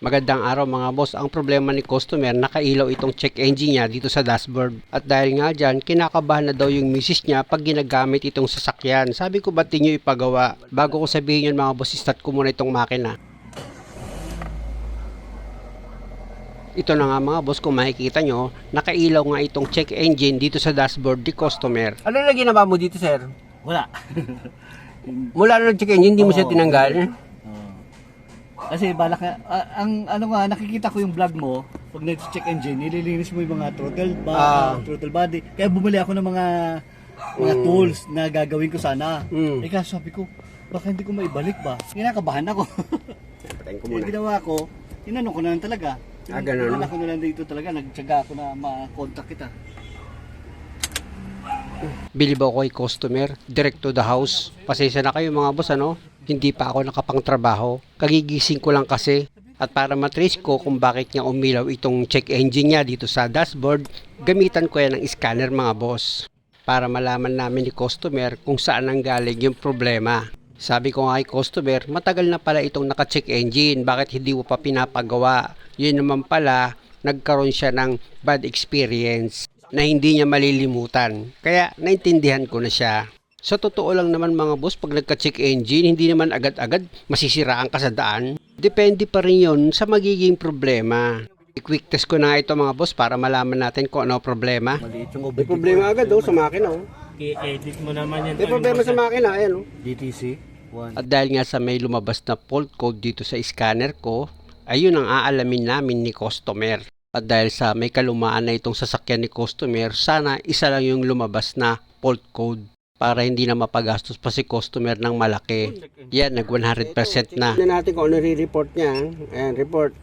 Magandang araw mga boss. Ang problema ni customer, nakailaw itong check engine niya dito sa dashboard. At dahil nga dyan, kinakabahan na daw yung misis niya pag ginagamit itong sasakyan. Sabi ko, ba't di nyo ipagawa? Bago ko sabihin yun mga boss, start ko muna itong makina. Ito na nga mga boss, kung makikita nyo, nakailaw nga itong check engine dito sa dashboard ni customer. Ano na ginawa mo dito, sir? Wala. Mula na check engine, hindi mo siya tinanggal? Kasi balak nga, nakikita ko yung vlog mo, pag nag-check engine, nililinis mo yung mga throttle body. Kaya bumili ako ng mga tools na gagawin ko sana. Kaso sabi ko, baka hindi ko maibalik ba? Kinakabahan ako. Patayin ko Yung muna. ginawa ko, tinanong ko na lang talaga. Ganun. Tinanong ko na lang dito talaga, nagtsaga ako na ma-contact kita. Bilib ako kay customer, direct to the house. Pasensya na kayo mga boss, ano? Hindi pa ako nakapangtrabaho. Kagigising ko lang kasi. At para matrace ko kung bakit niya umilaw itong check engine niya dito sa dashboard, gamitan ko yan ng scanner mga boss. Para malaman namin ni customer kung saan nanggaling yung problema. Sabi ko nga kay customer, matagal na pala itong naka-check engine. Bakit hindi mo pa pinapagawa? Yun naman pala, nagkaroon siya ng bad experience na hindi niya malilimutan. Kaya naintindihan ko na siya. Sa totoo lang naman mga boss, pag nagka-check engine, hindi naman agad-agad masisiraan ka sa daan. Depende pa rin yun sa magiging problema. I-quick test ko na ito mga boss para malaman natin kung ano problema. Maliit yung May problema agad sa makina. I-edit mo naman yan. May problema sa makina, ayan. DTC 1. At dahil nga sa may lumabas na fault code dito sa scanner ko, ayun ang aalamin namin ni customer. At dahil sa may kalumaan na itong sasakyan ni customer, sana isa lang yung lumabas na fault code para hindi na mapagastos pa si customer ng malaki. Yan, nag 100% na. Tignan natin kung ano re-report niya. Ayan, report.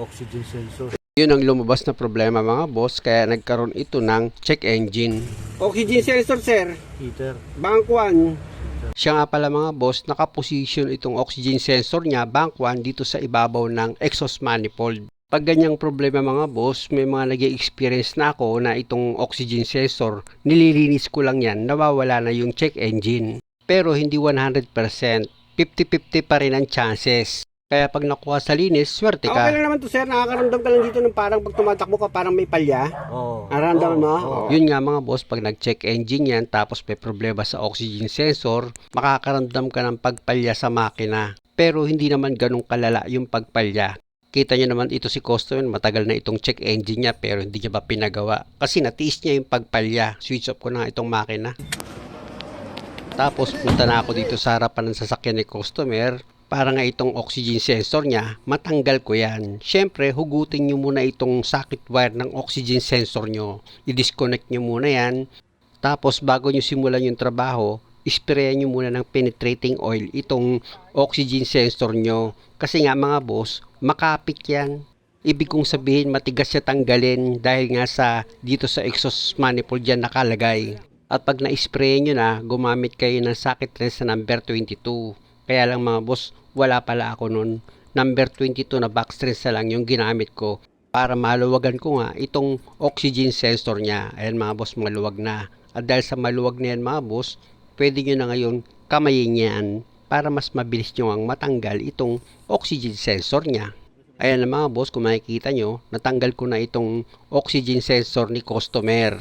Oxygen sensor. Yun ang lumabas na problema mga boss, kaya nagkaroon ito ng check engine. Oxygen sensor, sir. Heater. Bank 1. Siya nga pala mga boss, nakaposition itong oxygen sensor niya, bank 1, dito sa ibabaw ng exhaust manifold. Pag ganyang problema mga boss, may mga nag-experience na ako na itong oxygen sensor, nililinis ko lang yan, nawawala na yung check engine. Pero hindi 100%, 50-50 pa rin ang chances. Kaya pag nakuha sa linis, swerte ka. Okay lang naman to sir, nakakaramdam ka lang dito ng parang pag tumatakbo ka parang may palya. Nararamdaman mo? Yun nga mga boss, pag nag-check engine yan tapos may problema sa oxygen sensor, makakaramdam ka ng pagpalya sa makina. Pero hindi naman ganun kalala yung pagpalya. Kita niyo naman ito si customer, matagal na itong check engine niya pero hindi niya pa pinagawa. Kasi natiis niya yung pagpalya. Switch off ko na itong makina. Tapos punta na ako dito sa harapan ng sasakyan ni customer. Para nga itong oxygen sensor niya, matanggal ko yan. Siyempre, hugutin nyo muna itong socket wire ng oxygen sensor nyo. I-disconnect nyo muna yan. Tapos bago nyo simulan yung trabaho, isprayan nyo muna ng penetrating oil itong oxygen sensor nyo. Kasi nga mga boss, makapit yan. Ibig kong sabihin matigas siya tanggalin dahil nga dito sa exhaust manifold yan nakalagay. At pag na-spray nyo na, gumamit kayo ng socket wrench na number 22. Kaya lang mga boss, wala pala ako nun. Number 22 na box wrench na lang yung ginamit ko para maluwagan ko nga itong oxygen sensor niya. Ayan mga boss, maluwag na. At dahil sa maluwag na yan mga boss, pwede nyo na ngayon kamayin yan para mas mabilis nyo ang matanggal itong oxygen sensor niya. Ayan na mga boss, kung makikita nyo, natanggal ko na itong oxygen sensor ni customer.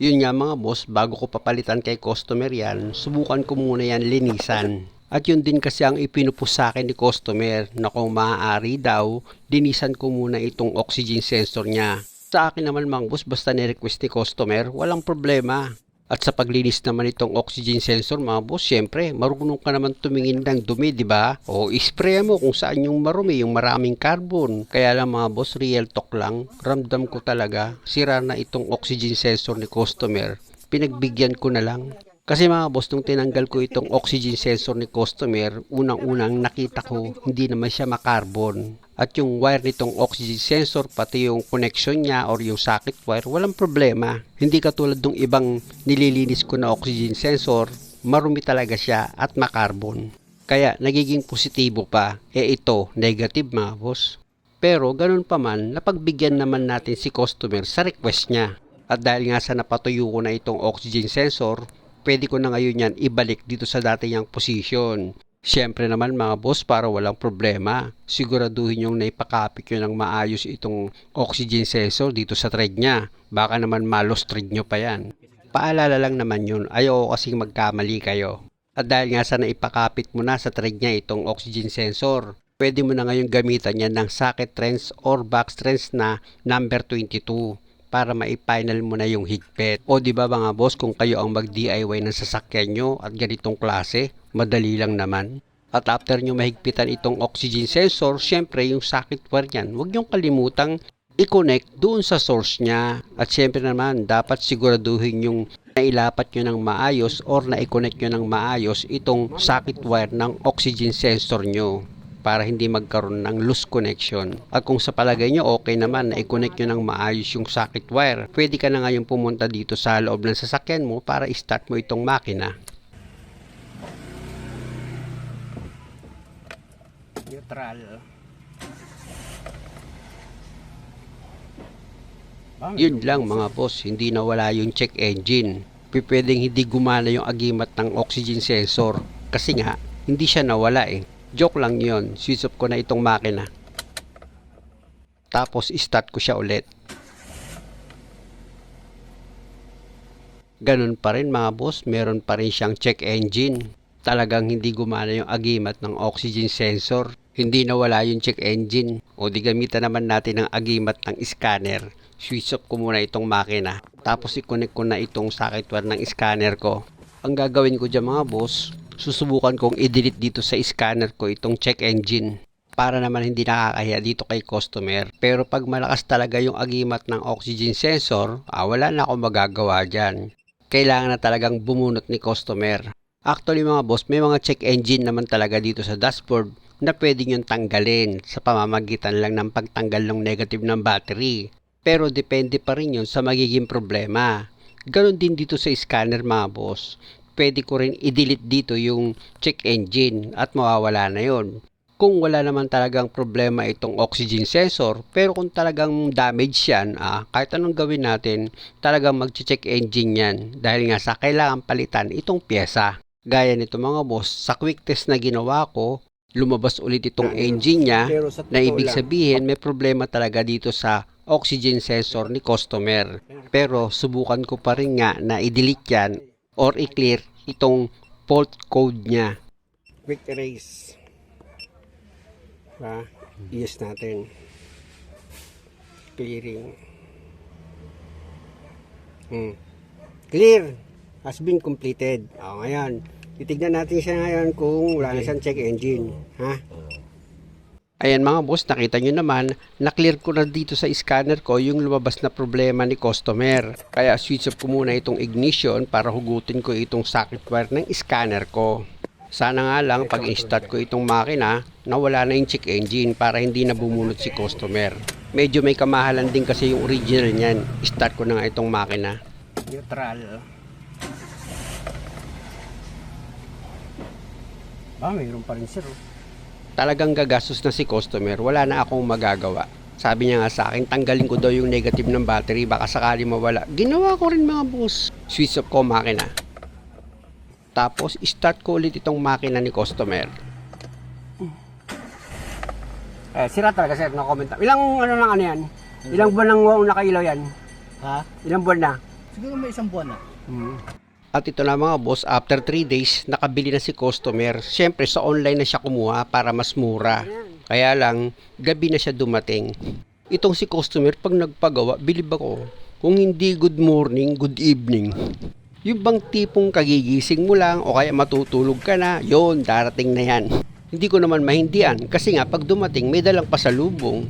Yun nga mga boss, bago ko papalitan kay customer yan, subukan ko muna yan linisan. At yun din kasi ang ipinupus sa akin ni customer na kung maaari daw, linisan ko muna itong oxygen sensor niya. Sa akin naman mga boss, basta ni-request ni customer, walang problema. At sa paglinis naman itong oxygen sensor mga boss, syempre, marunong ka naman tumingin ng dumi, di ba? O ispray mo kung saan yung marumi, yung maraming carbon. Kaya lang mga boss, real talk lang, ramdam ko talaga, sira na itong oxygen sensor ni customer. Pinagbigyan ko na lang. Kasi mga boss, nung tinanggal ko itong oxygen sensor ni customer, unang-unang nakita ko hindi naman siya makarbon. At yung wire nitong oxygen sensor, pati yung connection niya or yung socket wire, walang problema. Hindi katulad ng ibang nililinis ko na oxygen sensor, marumi talaga siya at makarbon. Kaya nagiging positibo pa, ito, negative mga boss. Pero ganun pa man, napagbigyan naman natin si customer sa request niya. At dahil nga sa napatuyo ko na itong oxygen sensor, pwede ko na ngayon yan ibalik dito sa dati niyang position. Siyempre naman mga boss, para walang problema, siguraduhin yung naipakapit nyo ng maayos itong oxygen sensor dito sa thread niya. Baka naman malos thread nyo pa yan. Paalala lang naman yun, ayoko kasing magkamali kayo. At dahil nga sa naipakapit mo na sa thread niya itong oxygen sensor, pwede mo na ngayon gamitan yan ng socket trench or box trench na number 22 para ma-final mo na yung higpit. O di ba mga boss, kung kayo ang mag-DIY ng sasakyan nyo at ganitong klase, madali lang naman. At after nyo mahigpitan itong oxygen sensor, syempre yung socket wire niyan, huwag nyong kalimutang i-connect doon sa source niya. At syempre naman, dapat siguraduhin yung nailapat nyo ng maayos or na-connect nyo ng maayos itong socket wire ng oxygen sensor nyo para hindi magkaroon ng loose connection. At kung sa palagay nyo okay naman na i-connect nyo ng maayos yung socket wire, pwede ka na ngayon pumunta dito sa loob ng sasakyan mo para i-start mo itong makina. Neutral. Yun lang mga boss, hindi nawala yung check engine. Pwedeng hindi gumana yung agimat ng oxygen sensor kasi nga hindi siya nawala eh. Joke lang yun, switch off ko na itong makina. Tapos start ko siya ulit. Ganun pa rin mga boss, meron pa rin siyang check engine. Talagang hindi gumana yung agimat ng oxygen sensor. Hindi nawala yung check engine. O di gamitan naman natin ang agimat ng scanner. Switch off ko muna itong makina. Tapos i-connect ko na itong socket wire ng scanner ko. Ang gagawin ko dyan mga boss, susubukan kong i-delete dito sa scanner ko itong check engine para naman hindi nakakahiya dito kay customer. Pero pag malakas talaga yung agimat ng oxygen sensor, wala na akong magagawa dyan. Kailangan na talagang bumunot ni customer. Actually mga boss, may mga check engine naman talaga dito sa dashboard na pwede nyo tanggalin sa pamamagitan lang ng pagtanggal ng negative ng battery. Pero depende pa rin yun sa magiging problema. Ganon din dito sa scanner mga boss. Pwede ko rin i-delete dito yung check engine at mawawala na yon. Kung wala naman talagang problema itong oxygen sensor, pero kung talagang damage yan, kahit anong gawin natin, talagang mag-check engine yan dahil nga sa kailangan palitan itong pyesa. Gaya nito mga boss, sa quick test na ginawa ko, lumabas ulit itong engine niya na ibig sabihin may problema talaga dito sa oxygen sensor ni customer. Pero subukan ko pa rin nga na i-delete yan or i-clear itong fault code niya. Quick erase. Yes natin. Clearing. Clear. Has been completed. Ngayon. Titignan natin siya ngayon kung wala na siyang check engine. Ayan mga boss, nakita nyo naman, na-clear ko na dito sa scanner ko yung lumabas na problema ni customer. Kaya switch off ko muna itong ignition para hugutin ko itong socket wire ng scanner ko. Sana nga lang pag i-start ko itong makina, nawala na yung check engine para hindi na bumunot si customer. Medyo may kamahalan din kasi yung original niyan. Start ko na nga itong makina. Neutral. Mayroon pa rin sir. Talagang gagastos na si customer, wala na akong magagawa. Sabi niya nga sa akin, tanggalin ko daw yung negative ng battery, baka sakali mawala. Ginawa ko rin mga boss. Switch off ko makina. Tapos, start ko ulit itong makina ni customer. Sira talaga sir, no comment. Ilang yan? Ilang buwan nang nakailaw yan? Ilang buwan na? Siguro may isang buwan na. At ito na mga boss, after 3 days, nakabili na si customer. Siyempre, sa online na siya kumuha para mas mura. Kaya lang, gabi na siya dumating. Itong si customer, pag nagpagawa, bilib ako. Kung hindi good morning, good evening. Yung bang tipong kagigising mo lang o kaya matutulog ka na, yon darating na yan. Hindi ko naman mahindian kasi nga pag dumating may dalang pasalubong.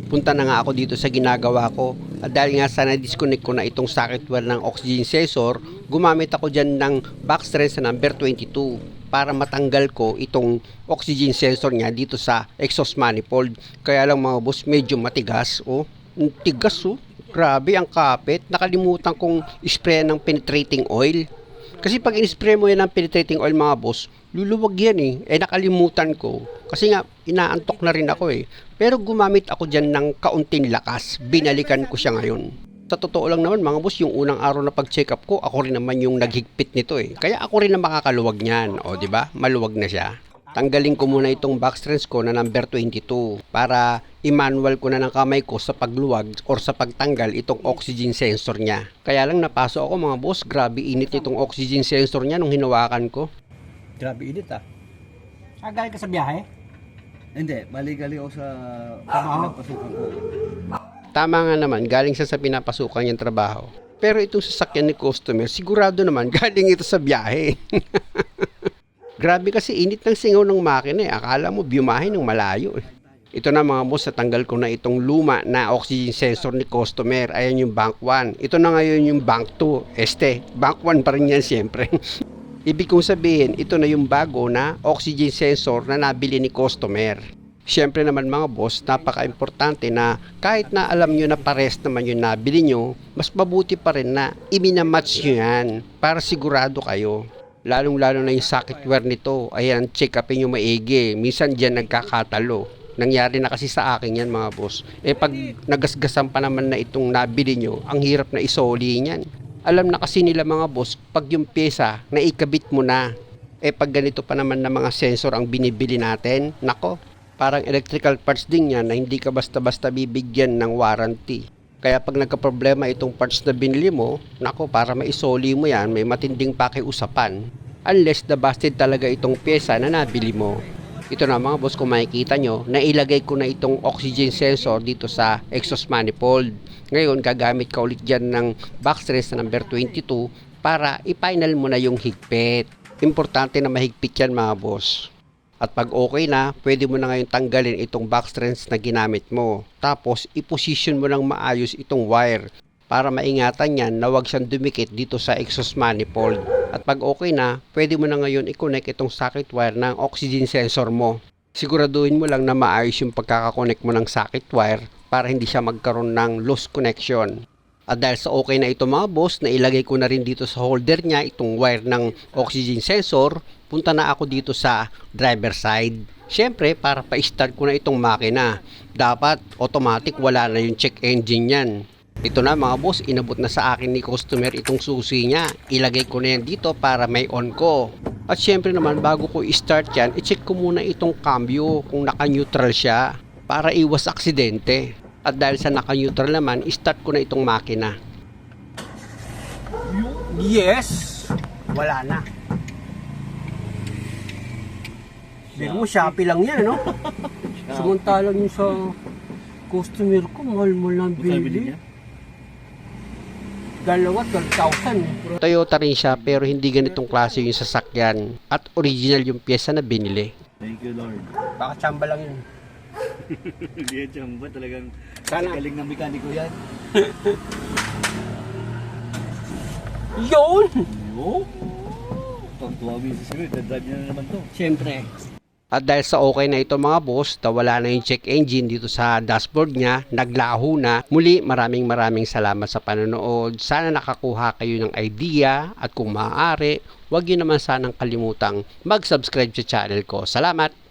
Punta na nga ako dito sa ginagawa ko at dahil nga sa na-disconnect ko na itong socket wire ng oxygen sensor, gumamit ako dyan ng box trench na number 22 para matanggal ko itong oxygen sensor niya dito sa exhaust manifold. Kaya lang mga boss, medyo matigas. Tigas. Grabe ang kapit. Nakalimutan kong spray ng penetrating oil. Kasi pag in-spray mo yan ng penetrating oil mga boss, luluwag yan nakalimutan ko. Kasi nga, inaantok na rin ako Pero gumamit ako dyan ng kaunting lakas. Binalikan ko siya ngayon. Sa totoo lang naman mga boss, yung unang araw na pag-check up ko, ako rin naman yung naghigpit nito Kaya ako rin na makakaluwag niyan. O, di ba? Maluwag na siya. Tanggalin ko muna itong box wrench ko na number 22 para i-manual ko na ng kamay ko sa pagluwag or sa pagtanggal itong oxygen sensor niya. Kaya lang napasok ako mga boss, grabe init nitong oxygen sensor niya nung hinawakan ko. Grabe init ah. Galing ka sa biyahe? Hindi, mali-gali ako sa pasukan ko. Tama nga naman, galing siya sa pinapasukan niyang trabaho. Pero itong sasakyan ni customer, sigurado naman galing ito sa biyahe. Grabe kasi init ng singaw ng makina eh. Akala mo biumahin ng malayo eh. Ito na mga boss, natanggal ko na itong luma na oxygen sensor ni customer. Ayan yung bank 1. Ito na ngayon yung bank 2. Bank 1 pa rin yan siyempre. Ibig kong sabihin, ito na yung bago na oxygen sensor na nabili ni customer. Siyempre naman mga boss, napaka-importante na kahit na alam nyo na pares naman yung nabili nyo, mas mabuti pa rin na iminamatch nyo yan para sigurado kayo. Lalong-lalo na yung socket wire nito. Ayan, check upin nyo maigi. Minsan dyan nagkakatalo. Nangyari na kasi sa akin yan mga boss. Pag nagasgasan pa naman na itong nabili nyo, ang hirap na isoli niyan. Alam na kasi nila mga boss, pag yung pyesa, naikabit mo na. Pag ganito pa naman na mga sensor ang binibili natin, nako, parang electrical parts din yan na hindi ka basta-basta bibigyan ng warranty. Kaya pag nagka-problema itong parts na binili mo, nako, para maisoli mo yan, may matinding pakiusapan. Unless na busted talaga itong pyesa na nabili mo. Ito na mga boss, kung makikita nyo, nailagay ko na itong oxygen sensor dito sa exhaust manifold. Ngayon, gagamit ka ulit dyan ng box wrench na number 22 para i-final mo na yung higpit. Importante na mahigpit yan mga boss. At pag okay na, pwede mo na ngayon tanggalin itong box wrench na ginamit mo. Tapos, i-position mo lang maayos itong wire para maingatan yan na huwag siyang dumikit dito sa exhaust manifold. At pag okay na, pwede mo na ngayon i-connect itong socket wire ng oxygen sensor mo. Siguraduhin mo lang na maayos yung pagkakakonect mo ng socket wire para hindi siya magkaroon ng loose connection. At dahil sa okay na ito mga boss, na ilagay ko na rin dito sa holder niya itong wire ng oxygen sensor, punta na ako dito sa driver side. Siyempre, para pa-start ko na itong makina, dapat automatic wala na yung check engine yan. Ito na mga boss, inabot na sa akin ni customer itong susi niya. Ilagay ko na yan dito para may on ko. At siyempre naman, bago ko i-start yan, i-check ko muna itong cambio kung naka-neutral siya para iwas aksidente. At dahil sa naka-neutral naman, i-start ko na itong makina. Yes! Wala na. Pero mo, Shopee lang yan, no? Samantalang yung sa customer ko, mahal-mahal lang bili. 2,000. Toyota rin siya, pero hindi ganitong klase yung sasakyan. At original yung pyesa na binili. Thank you Lord. Baka tsamba lang yun. Hindi yan chamba, talagang Sana. galing na mekaniko yan. Yun! Oo. Tuwa misis ko, drive niya na naman to. Siyempre. At dahil sa okay na ito mga boss, wala na yung check engine dito sa dashboard niya, naglaho na. Muli, maraming salamat sa panonood. Sana nakakuha kayo ng idea at kung maaari, huwag nyo naman sanang kalimutang mag-subscribe sa channel ko. Salamat!